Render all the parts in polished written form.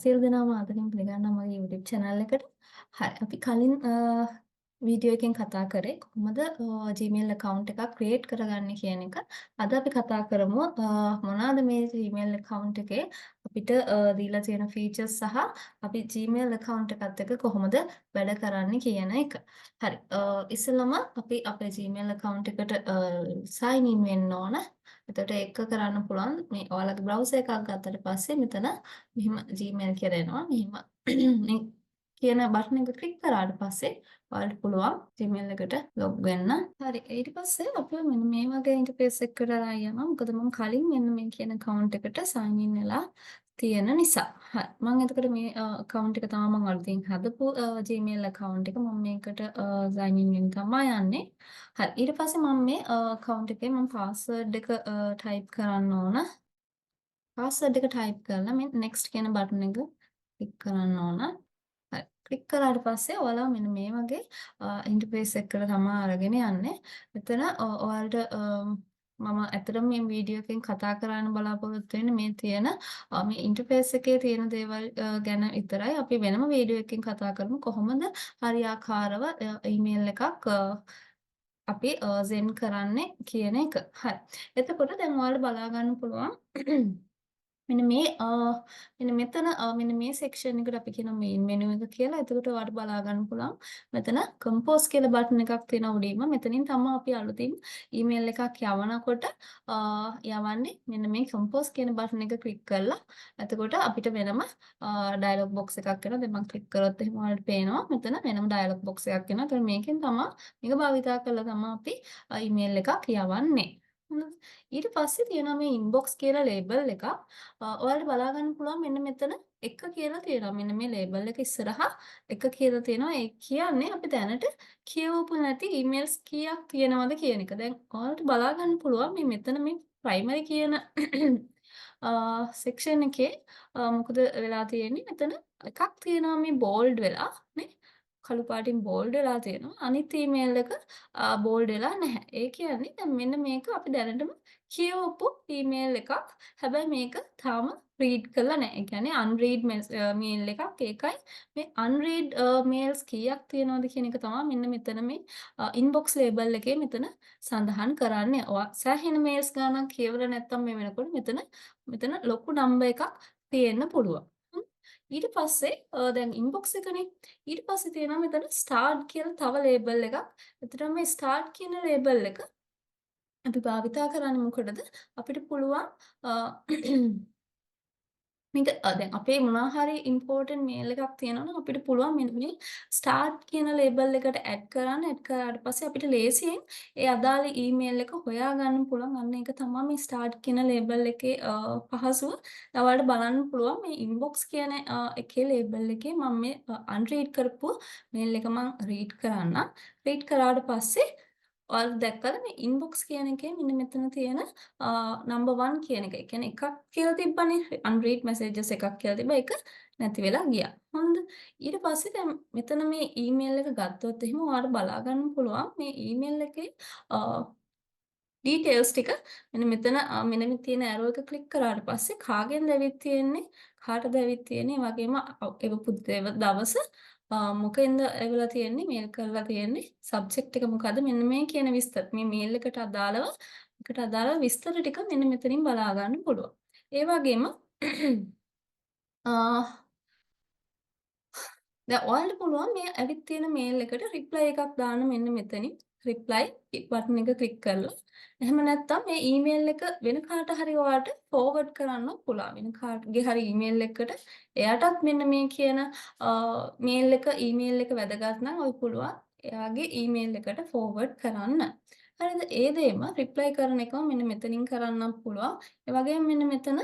සියලු දෙනාම ආදරෙන් පිළිගන්නවා මගේ YouTube channel එකට. හරි අපි කලින් වීඩියෝ එකෙන් කතා කරේ කොහොමද Gmail account එකක් create කරගන්නේ කියන එක. අද අපි කතා කරමු මොනවාද මේ Gmail account එකේ අපිට දීලා තියෙන features සහ අපි Gmail account එකත් එක්ක කොහොමද වැඩ කරන්නේ කියන එක. හරි. ඉස්සෙල්ලම අපි අපේ Gmail account එකට sign in වෙන්න ඕන. එතකොට ඒක කරන්න පුළුවන් මේ ඔයාලගේ browser එකක් ගත්තට පස්සේ මෙතන මෙහිම Gmail කියලා එනවා. මෙහිම මේ කියන බටන් එක ක්ලික් කරාට පස්සේ ඔයාලට පුළුවන් Gmail එකට log වෙන්න. හරි. ඊට පස්සේ අපි මෙන්න මේ වගේ ඉන්ටර්ෆේස් එකකට යනවා. මොකද මම කලින් මෙන්න මේ කියන account එකට sign in වෙලා තියෙන නිසා. හරි. මම එතකොට මේ account එක තමයි මම අලුතින් හදපු Gmail account එක. මම මේකට sign in වෙන්න තමයි යන්නේ. හරි. ඊට පස්සේ මම මේ account එකේ මම password එක type කරන්න ඕන. password එක type කරලා මේ next කියන බටන් එක ක්ලික් කරන්න ඕන. හරි. ක්ලික් කරාට පස්සේ ඔයාලා මෙන්න මේ වගේ ඉන්ටර්ෆේස් එකකට තමයි අරගෙන යන්නේ. මෙතන ඔයාලට මම ඇත්තටම මේ වීඩියෝ එකෙන් කතා කරන්න බලාපොරොත්තු වෙන්නේ මේ තියෙන මේ ඉන්ටර්ෆේස් එකේ තියෙන දේවල් ගැන විතරයි. අපි වෙනම වීඩියෝ එකකින් කතා කරමු කොහොමද හරියාකාරව ඊමේල් එකක් අපි send කරන්නේ කියන එක. හරි. එතකොට දැන් ඔයාලට බලා ගන්න පුළුවන් මෙන්න මෙතන මෙන්න මේ section එකට අපි කියන main menu එක කියලා. එතකොට ඔයාලට බලා ගන්න පුළුවන්. මෙතන compose කියලා බටන් එකක් තියෙනවා උඩින්ම. මෙතනින් තමයි අපි අලුතින් email එකක් යවනකොට යවන්නේ. මෙන්න මේ compose කියන බටන් එක ක්ලික් කරලා. එතකොට අපිට වෙනම dialog box එකක් එනවා. දැන් මම ක්ලික් කරොත් එහෙම ඔයාලට පේනවා. මෙතන වෙනම dialog box එකක් එනවා. ඒතර මේකෙන් තමයි මේක භාවිතා කරලා තමයි අපි email එකක් යවන්නේ. ඊට පස්සේ තියෙනවා මේ inbox කියලා label එකක්. ඔයාලට බලා ගන්න පුළුවන් මෙන්න මෙතන එක කියලා තියෙනවා. මෙන්න මේ label එක ඉස්සරහා එක කියලා තියෙනවා. ඒ කියන්නේ අපි දැනට කියවපු නැති emails කීයක් තියෙනවද කියන එක. දැන් ඔයාලට බලා ගන්න පුළුවන් මේ මෙතන මේ primary කියන section එකේ මොකද වෙලා තියෙන්නේ මෙතන එකක් තියෙනවා මේ bold වෙලා නේ. කළු පාටින් bold වෙලා තියෙනවා. අනිත් email එක bold වෙලා නැහැ. ඒ කියන්නේ දැන් මෙන්න මේක අපි දැනටම කියවපු email එකක්. හැබැයි මේක තාම read කරලා නැහැ. ඒ කියන්නේ unread mail එකක්. ඒකයි මේ unread mails කීයක් තියෙනවද කියන එක තමයි මෙන්න මෙතන මේ inbox label එකේ මෙතන සඳහන් කරන්නේ. සෑහෙන mails ගානක් කියවලා නැත්නම් මේ වෙනකොට මෙතන ලොකු number එකක් තියෙන්න පුළුවන්. ඊට පස්සේ දැන් inbox එකනේ. ඊට පස්සේ තියෙනවා මෙතන start කියලා තව label එකක්. එතන මේ start කියන label එක අපි භාවිතා කරන්නේ මොකටද? අපිට පුළුවන් මේක දැන් අපේ මොනවා හරි important mail එකක් තියෙනවා නම් අපිට පුළුවන් මෙන්න මේ start කියන label එකට add කරන්න. add කරාට පස්සේ අපිට ලේසියෙන් ඒ අදාළ email එක හොයාගන්න පුළුවන්. අන්න ඒක තමයි මේ start කියන label එකේ පහසුව. ඔයාලට බලන්න පුළුවන් මේ inbox කියන එකේ label එකේ මම මේ unread කරපු mail එක මම read කරන්නම්. read කරාට පස්සේ ඔයාලා දැක්කද මේ inbox කියන එකේ මෙන්න මෙතන තියෙන number 1 කියන එක. ඒ කියන්නේ එකක් කියලා තිබ්බනේ unread messages එකක් කියලා තිබ්බා. ඒක නැති වෙලා ගියා. හරිද? ඊට පස්සේ දැන් මෙතන මේ email එක ගත්තොත් එහෙම ඔයාලට බලා ගන්න පුළුවන් මේ email එකේ details ටික මෙන්න මෙතන මෙන්න මේ තියෙන arrow එක ක්ලික් කරාට පස්සේ කාගෙන්ද ඇවිත් තියෙන්නේ කාටද ඇවිත් තියෙන්නේ වගේම ඒ දවස මොකෙන්ද ඇවිල්ලා තියෙන්නේ මේල් කරලා තියෙන්නේ සබ්ජෙක්ට් එක මොකද්ද මෙන්න මේ කියන විස්තර මේ මේල් එකට අදාළව විස්තර ටික මෙන්න මෙතනින් බලා ගන්න පුළුවන්. ඒ වගේම දැන් ඔයාලට පුළුවන් මේ ඇවිත් තියෙන මේල් එකට රිප්ලයි එකක් දාන්න මෙන්න මෙතනින් රිප්ලයි බටන් එක ක්ලික් කරලා. එහෙම නැත්නම් මේ ඊමේල් එක වෙන කාට හරි ඔයාලට ෆෝවර්ඩ් කරන්න පුළුවන්. වෙන කාටගේ හරි ඊමේල් එකකට එයාටත් මෙන්න මේ කියන මේල් එක ඊමේල් එක වැදගත් නම් ඔය පුළුවන් එයාගේ ඊමේල් එකට ෆෝවර්ඩ් කරන්න. හරිද? ඒ දෙයම රිප්ලයි කරන එකම මෙන්න මෙතනින් කරන්න පුළුවන්. ඒ වගේම මෙන්න මෙතන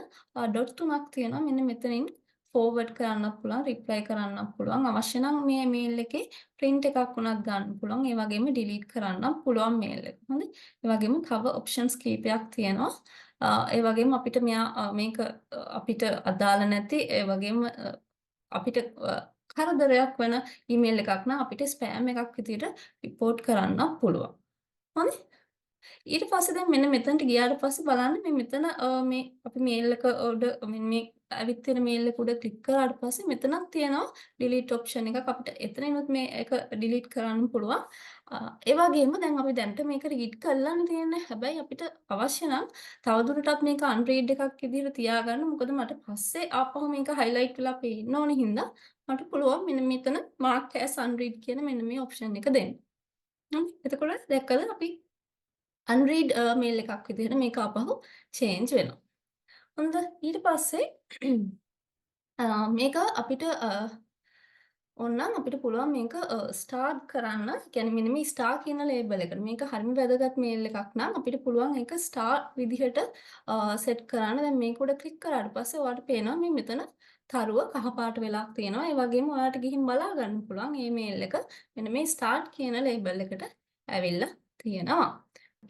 ඩොට් තුනක් තියෙනවා. මෙන්න මෙතනින් ෆෝවර්ඩ් කරන්නත් පුළුවන් රිප්ලයි කරන්නත් පුළුවන් අවශ්‍ය නම් මේ මේල් එකේ print එකක් වුණත් ගන්න පුළුවන් ඒ වගේම delete කරන්නත් පුළුවන් මේල් එක. හරි? ඒ වගේම cover options කීපයක් තියෙනවා. ඒ වගේම අපිට මේක අපිට අදාළ නැති ඒ වගේම අපිට කරදරයක් වෙන ඊමේල් එකක් නම් අපිට ස්පෑම් එකක් විදියට report කරන්නත් පුළුවන්. හරි? ඊට පස්සේ දැන් මෙන්න මෙතනට ගියාට පස්සේ බලන්න මේ මෙතන මේ අපි මේල් එක උඩ මේ ඇවිත් තියෙන මේල් එක උඩ ක්ලික් කරාට පස්සේ මෙතනක් තියෙනවා ඩිලීට් ඔප්ෂන් එකක්. අපිට එතනිනුත් මේ එක ඩිලීට් කරන්න පුළුවන්. ඒ වගේම දැන් අපි දැනට මේක රීඩ් කරලානේ තියෙන්නේ. හැබැයි අපිට අවශ්‍ය නම් තවදුරටත් මේක අන්රීඩ් එකක් විදිහට තියාගන්න. මොකද මට පස්සේ ආපහු මේක හයිලයිට් වෙලා පේන්න ඕන හින්දා මට පුළුවන් මෙන්න මෙතන mark as unread කියන මෙන්න මේ ඔප්ෂන් එක දෙන්න. හරි. එතකොට දැක්කද අපි unread මේල් එකක් විදිහට මේක ආපහු change වෙනවා. හොඳ ඊට පස්සේ මේක අපිට ඕනනම් අපිට පුළුවන් මේක ස්ටාර්ට් කරන්න. කියන්නේ මෙන්න මේ ස්ටාර් කියන ලේබල් එකට. මේක හරිම වැදගත් මේල් එකක් නම් අපිට පුළුවන් ඒක ස්ටාර් විදිහට සෙට් කරන්න. දැන් මේක උඩ ක්ලික් කරාට පස්සේ ඔයාලට පේනවා මේ මෙතන තරුව කහ පාට වෙලා තියෙනවා. ඒ වගේම ඔයාලට ගිහින් බලා ගන්න පුළුවන් මේ මේල් එක මෙන්න මේ ස්ටාර්ට් කියන ලේබල් එකට ඇවිල්ලා තියෙනවා.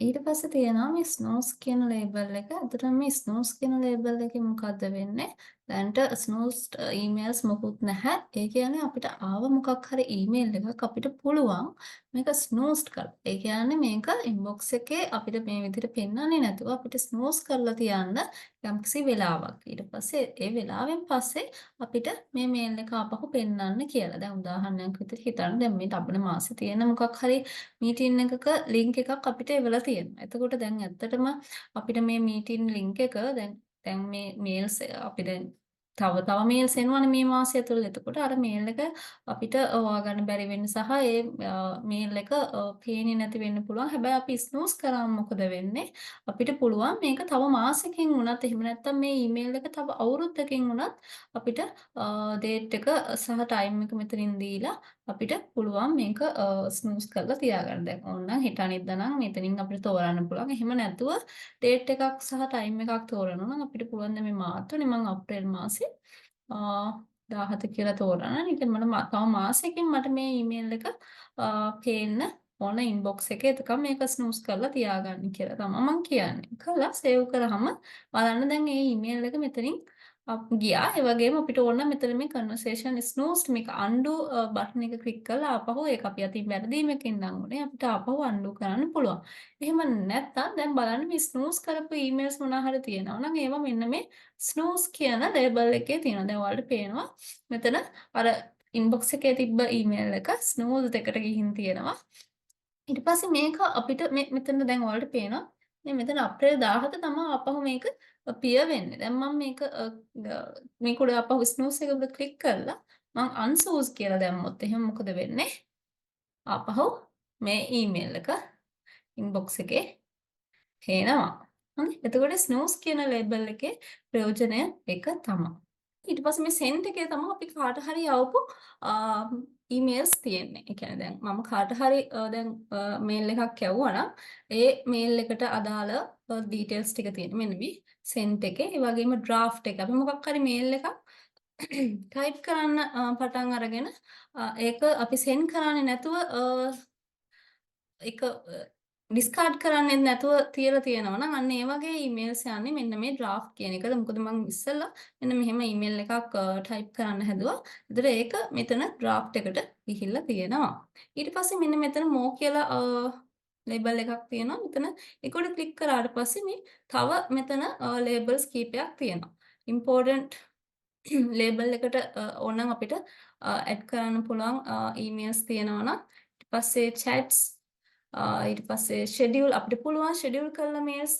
ඊට පස්සේ තියෙනවා මේ ස්නෝස් කියන ලේබල් එක. අතට මේ ස්නෝස් කියන ලේබල් එකේ මොකද්ද වෙන්නේ? දැන්ට ස්නෝස්ඩ් ඊමේල්ස් මොකුත් නැහැ. ඒ කියන්නේ අපිට ආව මොකක් හරි ඊමේල් එකක් අපිට පුළුවන් මේක ස්නෝස්ඩ් කරලා. ඒ කියන්නේ මේක ඉන්බොක්ස් එකේ අපිට මේ විදිහට පෙන්වන්නේ නැතුව අපිට ස්නෝස් කරලා තියන්න යම්කිසි වෙලාවක්. ඊට පස්සේ ඒ වෙලාවෙන් පස්සේ අපිට මේ මේල් එක ආපහු පෙන්වන්න කියලා. දැන් උදාහරණයක් විදිහට හිතන්න දැන් මේ ලබන මාසේ තියෙන මොකක් හරි මීටින් එකක ලින්ක් එකක් අපිට එවලා තියෙනවා. එතකොට දැන් ඇත්තටම අපිට මේ මීටින් ලින්ක් එක දැන් මේ මේල්ස් අපි දැන් තව මේල්ස් එනවනේ මේ මාසය තුළ. එතකොට අර මේල් එක අපිට හොයාගන්න බැරි වෙන්න සහ ඒ මේල් එක පේන්නේ නැති වෙන්න පුළුවන්. හැබැයි අපි ස්නූස් කරාම මොකද වෙන්නේ? අපිට පුළුවන් මේක තව මාසෙකින් වුණත් එහෙම නැත්නම් මේ ඊමේල් එක තව අවුරුද්දකින් වුණත් අපිට ඩේට් එක සහ ටයිම් එක මෙතනින් දීලා අපිට පුළුවන් මේක ස්නූස් කරලා තියාගන්න. දැන් ඕනනම් හෙට අනිද්දා නම් මෙතනින් අපිට තෝරන්න පුළුවන්. එහෙම නැතුව ඩේට් එකක් සහ ටයිම් එකක් තෝරනවා නම් අපිට පුළුවන් දැන් මේ මාර්තුනේ මම අප්‍රේල් මාසේ 17 කියලා තෝරනවා. ඉතින් මට තව මාසෙකින් මට මේ ඊමේල් එක පේන්න ඕන ඉන්බොක්ස් එකේ. එතකම් මේක ස්නූස් කරලා තියාගන්න කියලා තමයි මම කියන්නේ. කළා සේව් කරාම බලන්න දැන් මේ ඊමේල් එක මෙතනින් ගියා. ඒ වගේම අපිට ඕන නම් මෙතන මේ conversation snoozed මේක undo බටන් එක ක්ලික් කරලා ආපහු ඒක අපි අතින් වැරදීමකින් නම් උනේ අපිට ආපහු undo කරන්න පුළුවන්. එහෙම නැත්නම් දැන් බලන්න මේ ස්නූස් කරපු ඊමේල්ස් මොනවා හරි තියෙනවා නම් ඒවා මෙන්න මේ ස්නූස් කියන ලේබල් එකේ තියෙනවා. දැන් ඔයාලට පේනවා මෙතන අර ඉන්බොක්ස් එකේ තිබ්බ ඊමේල් එක ස්නූස් එකට ගිහින් තියෙනවා. ඊට පස්සේ මේක අපිට මෙතන දැන් ඔයාලට පේනවා මේ මෙතන අප්‍රේල් 17 තමයි ආපහු මේක පිය වෙන්නේ. දැන් මම මේක උඩ ආපහු ස්නූස් එක උඩ ක්ලික් කරලා මම අන්සූස් කියලා දැම්මොත් එහෙනම් මොකද වෙන්නේ? ආපහු මේ ඊමේල් එක ඉන්බොක්ස් එකේ පේනවා. හරි. එතකොට ස්නූස් කියන ලේබල් එකේ ප්‍රයෝජනය ඒක තමයි. ඊට පස්සේ මේ සෙන්ඩ් එකේ තමයි අපි කාට හරි යවපු ඊමේල්ස් තියෙන්නේ. ඒ කියන්නේ දැන් මම කාට හරි දැන් මේල් එකක් යවුවා නම් ඒ මේල් එකට අදාළ ඩීටේල්ස් ටික තියෙන මෙන්න මේ සෙන්ඩ් එකේ. ඒ වගේම ඩ්‍රාෆ්ට් එක. අපි මොකක් හරි මේල් එකක් ටයිප් කරන්න පටන් අරගෙන ඒක අපි සෙන්ඩ් කරන්නේ නැතුව ඒක ඩිස්කාඩ් කරන්නේ නැතුව තියලා තියෙනවා නම් අන්න ඒ වගේ ඊමේල්ස් යන්නේ මෙන්න මේ ඩ්‍රාෆ්ට් කියන එකද. මොකද මම ඉස්සෙල්ලා මෙන්න මෙහෙම ඊමේල් එකක් ටයිප් කරන්න හැදුවා. ඒතර ඒක මෙතන ඩ්‍රාෆ්ට් එකට ගිහිල්ලා තියෙනවා. ඊට පස්සේ මෙන්න මෙතන මෝ කියලා ලේබල් එකක් තියෙනවා. මෙතන ඒක උඩ ක්ලික් කරාට පස්සේ මේ තව මෙතන ලේබල්ස් කීපයක් තියෙනවා. ඉම්පෝර්ටන්ට් ලේබල් එකට ඕනනම් අපිට ඇඩ් කරන්න පුළුවන් ඊමේල්ස් තියෙනවා නම් ඊට පස්සේ chats ඊට පස්සේ ෂෙඩියුල් අපිට පුළුවන් ෂෙඩියුල් කරලා මේල්ස්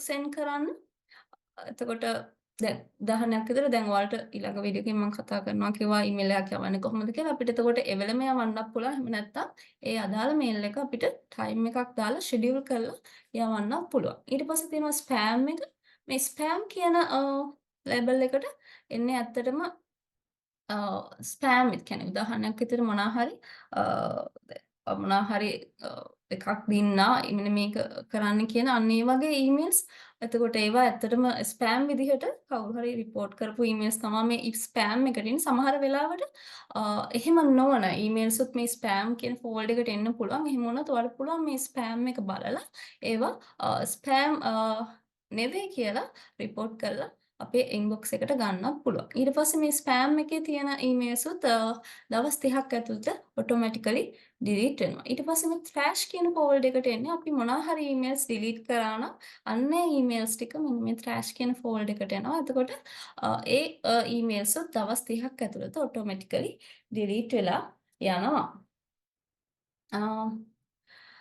සෙන්ඩ් කරන්න. එතකොට දැන් උදාහරණයක් විදිහට දැන් ඔයාලට ඊළඟ වීඩියෝ එකකින් මම කතා කරනවා කිව්වා ඊමේල් එකක් යවන්නේ කොහොමද කියලා. අපිට එතකොට එවෙලම යවන්නත් පුළුවන්. එහෙම නැත්නම් ඒ අදාළ මේල් එක අපිට ටයිම් එකක් දාලා ෂෙඩියුල් කරලා යවන්නත් පුළුවන්. ඊට පස්සේ තියෙනවා ස්පෑම් එක. මේ ස්පෑම් කියන ලේබල් එකට එන්නේ ඇත්තටම ස්පෑම් කියන්නේ උදාහරණයක් විදිහට මොනවා හරි එකක් දින්නා මෙන්න මේක කරන්න කියන අන්න ඒ වගේ ඊමේල්ස්. එතකොට ඒවා ඇත්තටම ස්පෑම් විදිහට කවුරු හරි රිපෝට් කරපු ඊමේල්ස් තමයි මේ ස්පෑම් එකට එන්නේ. සමහර වෙලාවට එහෙම නොවන ඊමේල්ස් උත් මේ ස්පෑම් කියන ෆෝල්ඩර් එකට එන්න පුළුවන්. එහෙම වුණොත් ඔයාලට පුළුවන් මේ ස්පෑම් එක බලලා ඒවා ස්පෑම් නෙවෙයි කියලා රිපෝට් කරලා අපේ ඉන්බොක්ස් එකට ගන්නත් පුළුවන්. ඊට පස්සේ මේ ස්පෑම් එකේ තියෙන ඊමේල්ස් උත් දවස් 30ක් ඇතුළත ඔටෝමැටිකලි ඩිලීට් වෙනවා. ඊට පස්සේ මේ ට්‍රෑෂ් කියන ෆෝල්ඩර් එකට එන්නේ අපි මොනවා හරි ඊමේල්ස් ඩිලීට් කරා නම් අන්න ඒ ඊමේල්ස් ටික මෙන්න මේ ට්‍රෑෂ් කියන ෆෝල්ඩර් එකට එනවා. එතකොට ඒ ඊමේල්ස් උත් දවස් 30ක් ඇතුළත ඔටෝමැටිකලි ඩිලීට් වෙලා යනවා.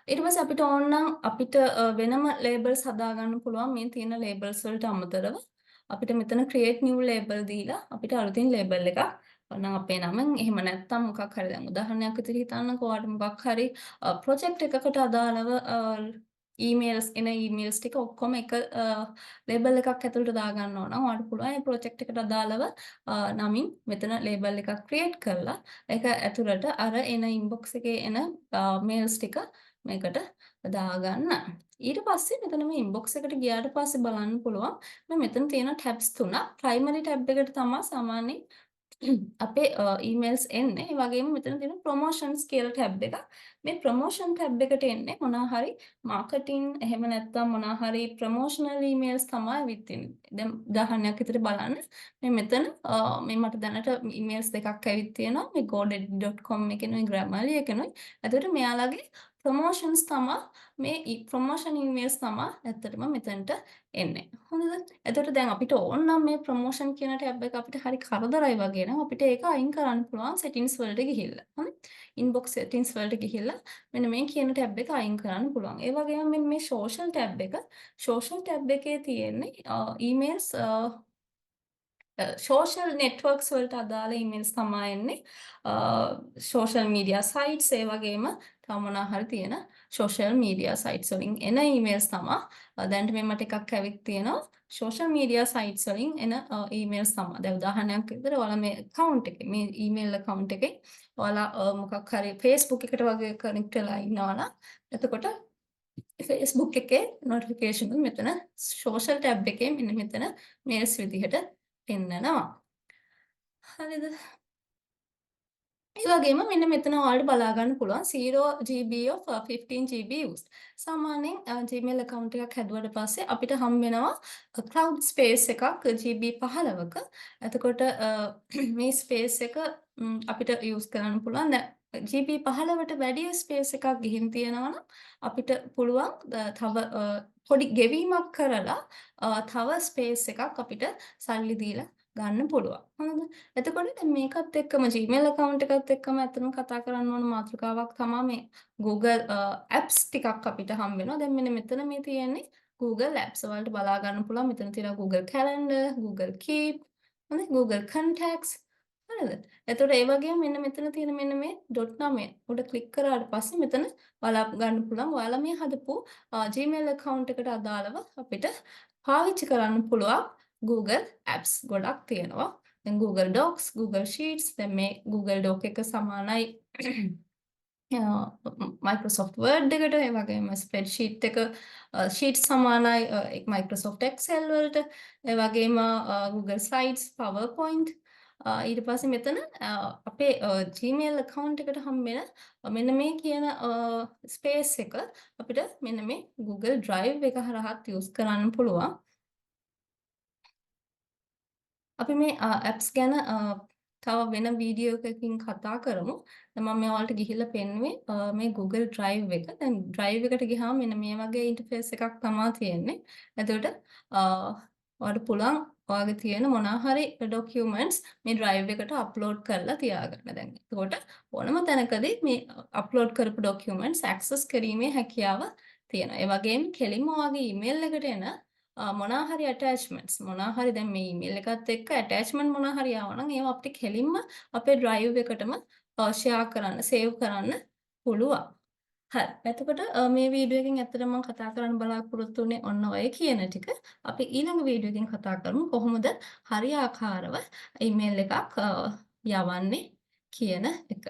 ඊට පස්සේ අපිට ඕන නම් අපිට වෙනම ලේබල්ස් හදාගන්න පුළුවන් මේ තියෙන ලේබල්ස් වලට අමතරව. අපිට මෙතන create new label දීලා අපිට අලුතින් ලේබල් එකක් ඔන්න අපේ නම එහෙම නැත්නම් මොකක් හරි දැන් උදාහරණයක් විදිහට හිතන්නකෝ ඔයාලට මොකක් හරි ප්‍රොජෙක්ට් එකකට අදාළව ඊමේල්ස් ටික ඔක්කොම එක ලේබල් එකක් ඇතුළට දාගන්න ඕන නම් ඔයාලට පුළුවන් මේ ප්‍රොජෙක්ට් එකට අදාළව නමින් මෙතන ලේබල් එකක් ක්‍රියේට් කරලා ඒක ඇතුළට අර එන ඉන්බොක්ස් එකේ එන මේල්ස් ටික මේකට දාගන්න. ඊට පස්සේ මෙතන මේ ඉන්බොක්ස් එකට ගියාට පස්සේ බලන්න පුළුවන් මෙතන තියෙන ටැබ්ස් තුනක්. ප්‍රයිමරි ටැබ් එකට තමයි සාමාන්‍යයෙන් අපේ ඊමේල්ස් එන්නේ. ඒ වගේම මෙතන තියෙන ප්‍රොමෝෂන්ස් කියලා ටැබ් එකක්. මේ ප්‍රොමෝෂන් ටැබ් එකට එන්නේ මොනවා හරි මාකටිං එහෙම නැත්නම් මොනවා හරි ප්‍රොමෝෂනල් ඊමේල්ස් තමයි ඇවිත් ඉන්නේ. දැන් උදාහරණයක් විදිහට බලන්න. මේ මෙතන මේ මට දැනට ඊමේල්ස් දෙකක් ඇවිත් තියෙනවා. මේ godaddy.com එකෙනුයි grammarly එකෙනුයි. එතකොට මෙයාලගේ ප්‍රොමෝෂන්ස් තමයි මේ ප්‍රොමෝෂන් ඊමේල්ස් තමයි ඇත්තටම මෙතනට එන්නේ. හොඳද? එතකොට දැන් අපිට ඕන නම් මේ ප්‍රොමෝෂන් කියන ටැබ් එක අපිට හරි කරදරයි වගේ නම් අපිට ඒක අයින් කරන්න පුළුවන් සෙටින්ග්ස් වලට ගිහිල්ලා. හරි? ඉන්බොක්ස් සෙටින්ග්ස් වලට ගිහිල්ලා මෙන්න මේ කියන ටැබ් එක අයින් කරන්න පුළුවන්. ඒ වගේම මෙන්න මේ සෝෂල් ටැබ් එක සෝෂල් ටැබ් එකේ තියෙන්නේ ඊමේල්ස් සෝෂල් නෙට්වර්ක්ස් වලට අදාළ ඊමේල්ස් තමයි එන්නේ. සෝෂල් මීඩියා සයිට්ස් ඒ වගේම තව මොනවා හරි තියෙන සෝෂල් මීඩියා සයිට්ස් වලින් එන ඊමේල්ස් තමයි. දැන්ට මේ මට එකක් ඇවිත් තියෙනවා. සෝෂල් මීඩියා සයිට්ස් වලින් එන ඊමේල්ස් තමයි. දැන් උදාහරණයක් විදිහට ඔයාලා මේ account එකේ මේ ඊමේල් account එකේ ඔයාලා මොකක් හරි Facebook එකට වගේ කනෙක්ට් වෙලා ඉන්නවා නම් එතකොට Facebook එකේ notification මෙතන social tab එකේ මෙන්න මෙතන mails විදිහට පෙන්නනවා. හරිද? ඒ වගේම මෙන්න මෙතන ඔයාලට බලා ගන්න පුළුවන් 0 GB of 15 GB used. සාමාන්‍යයෙන් Gmail account එකක් හැදුවට පස්සේ අපිට හම්බ වෙනවා cloud space එකක් GB 15ක. එතකොට මේ space එක අපිට use කරන්න පුළුවන්. දැන් GB 15ට වැඩි space එකක් ගිහින් තියෙනවා නම් අපිට පුළුවන් තව පොඩි ගෙවීමක් කරලා තව space එකක් අපිට සල්ලි දීලා ගන්න පුළුවන්. හරිද? එතකොට දැන් මේකත් එක්කම Gmail account එකත් එක්කම ඇත්තටම කතා කරන්න ඕන මාතෘකාවක් තමයි මේ Google apps ටිකක් අපිට හම්බ වෙනවා. දැන් මෙන්න මෙතන මේ තියෙන්නේ Google apps වලට බලා ගන්න පුළුවන්. මෙතන තියෙනවා Google Calendar, Google Keep, හරි Google Contacts. හරිද? එතකොට ඒ වගේම මෙන්න මෙතන තියෙන මෙන්න මේ .9 උඩ ක්ලික් කරාට පස්සේ මෙතන බලා ගන්න පුළුවන්. ඔයාලා මේ හදපු Gmail account එකට අදාළව අපිට පාවිච්චි කරන්න පුළුවන් Google apps ගොඩක් තියෙනවා. දැන් Google Docs, Google Sheets, දැන් මේ Google Doc එක සමානයි Microsoft Word එකට, ඒ වගේම spreadsheet එක sheet සමානයි Microsoft Excel වලට, ඒ වගේම Google Slides, PowerPoint. ඊට පස්සේ මෙතන අපේ Gmail account එකට හම්බෙන මෙන්න මේ කියන space එක අපිට මෙන්න මේ Google Drive එක හරහාත් use කරන්න පුළුවන්. අපි මේ ඇප්ස් ගැන තව වෙන වීඩියෝ එකකින් කතා කරමු. දැන් මම ඔයාලට ගිහිල්ලා පෙන්නුවේ මේ Google Drive එක. දැන් Drive එකට ගියාම මෙන්න මේ වගේ ඉන්ටර්ෆේස් එකක් තමයි තියෙන්නේ. එතකොට ඔයාලට පුළුවන් ඔයාගේ තියෙන මොනවා හරි ඩොකියුමන්ට්ස් මේ Drive එකට අප්ලෝඩ් කරලා තියාගන්න. දැන් එතකොට ඕනම තැනකදී මේ අප්ලෝඩ් කරපු ඩොකියුමන්ට්ස් ඇක්සස් කිරීමේ හැකියාව තියෙනවා. ඒ වගේම කෙලින්ම ඔයාගේ ඊමේල් එකට එන මොනවා හරි attachments මොනවා හරි දැන් මේ ඊමේල් එකත් එක්ක attachment මොනවා හරි ආවා නම් ඒවා අපිට කෙලින්ම අපේ drive එකටම share කරන්න save කරන්න පුළුවන්. හරි. එතකොට මේ වීඩියෝ එකෙන් ඇත්තටම මම කතා කරන්න බලාපොරොත්තු වෙන්නේ ඔන්න ඔය කියන ටික. අපි ඊළඟ වීඩියෝ එකෙන් කතා කරමු කොහොමද හරියාකාරව ඊමේල් එකක් යවන්නේ කියන එක.